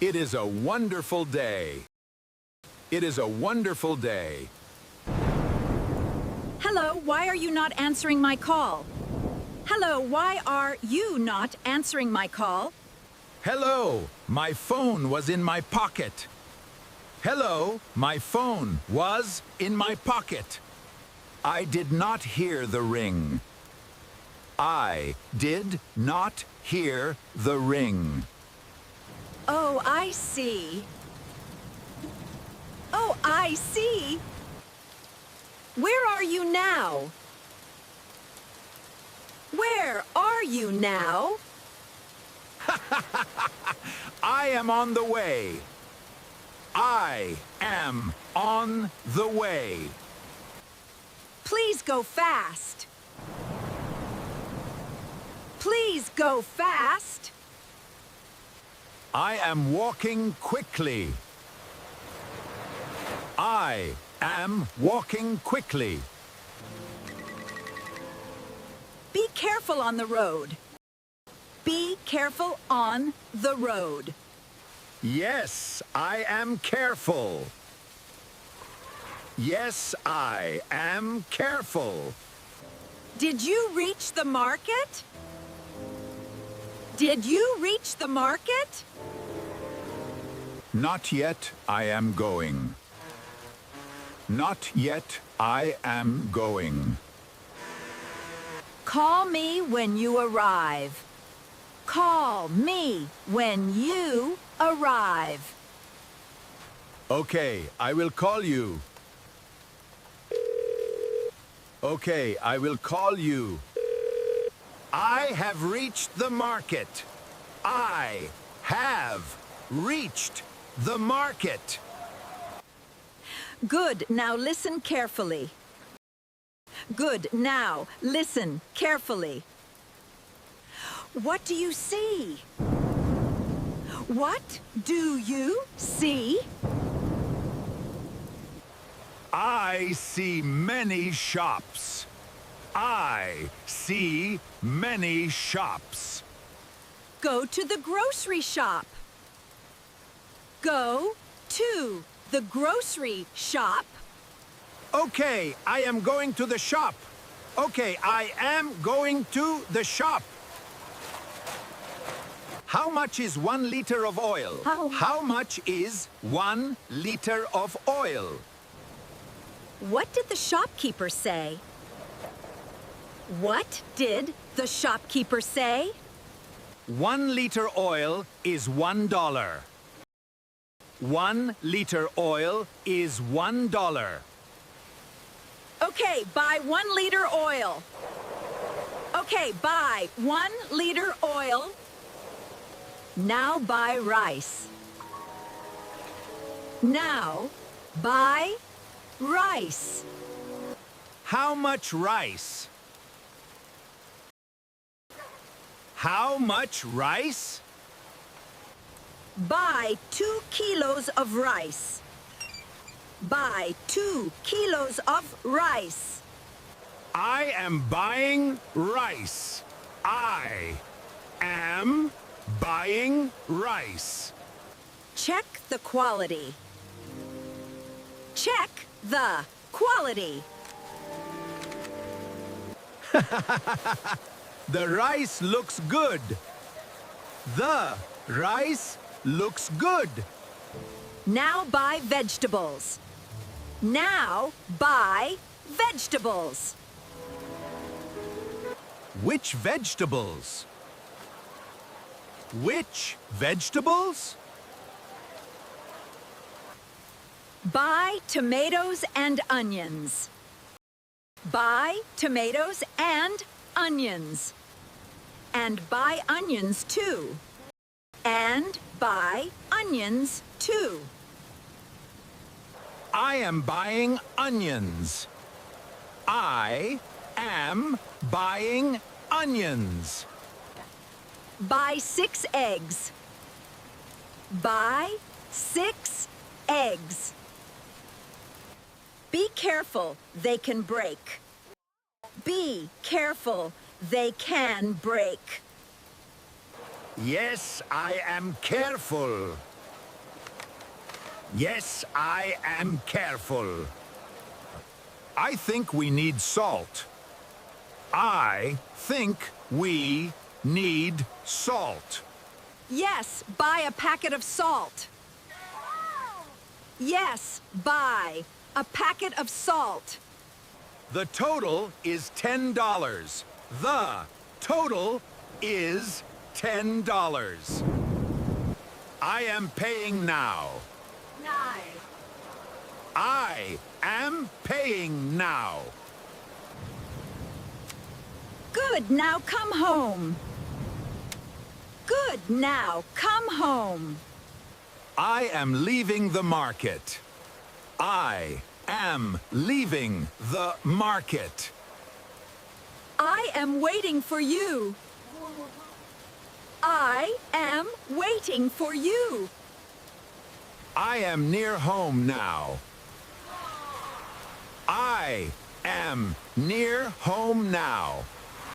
It is a wonderful day. It is a wonderful day. Hello, why are you not answering my call? Hello, why are you not answering my call? Hello, my phone was in my pocket. Hello, my phone was in my pocket. I did not hear the ring. I did not hear the ring. Oh, I see. Oh, I see. Where are you now? Where are you now? I am on the way. I am on the way. Please go fast. Please go fast. I am walking quickly. I am walking quickly. Be careful on the road. Be careful on the road. Yes, I am careful. Yes, I am careful. Did you reach the market? Did you reach the market? Not yet, I am going. Not yet, I am going. Call me when you arrive. Call me when you arrive. Okay, I will call you. Okay, I will call you. I have reached the market. I have reached the market. Good, now listen carefully. Good, now listen carefully. What do you see? What do you see? I see many shops. I see many shops. Go to the grocery shop. Go to the grocery shop. Okay, I am going to the shop. Okay, I am going to the shop. How much is 1 liter of oil? How much is 1 liter of oil? What did the shopkeeper say? What did the shopkeeper say? 1 liter oil is $1. 1 liter oil is $1. Okay, buy 1 liter oil. Okay, buy 1 liter oil. Now buy rice. Now buy rice. How much rice? How much rice? Buy 2 kilos of rice. Buy 2 kilos of rice. I am buying rice. I am buying rice. Check the quality. Check the quality. The rice looks good. The rice looks good. Now buy vegetables. Now buy vegetables. Which vegetables? Which vegetables? Buy tomatoes and onions. Buy tomatoes and onions. And buy onions too. And buy onions too. I am buying onions. I am buying onions. Buy 6 eggs. Buy 6 eggs. Be careful, they can break. Be careful, they can break. Yes, I am careful. Yes, I am careful. I think we need salt. I think we need salt. Yes, buy a packet of salt. Yes, buy a packet of salt. The total is $10. The total is $10. I am paying now. I am paying now. Good, now come home. Good, now come home. I am leaving the market. I am leaving the market. I am waiting for you. I am waiting for you. I am near home now. I am near home now.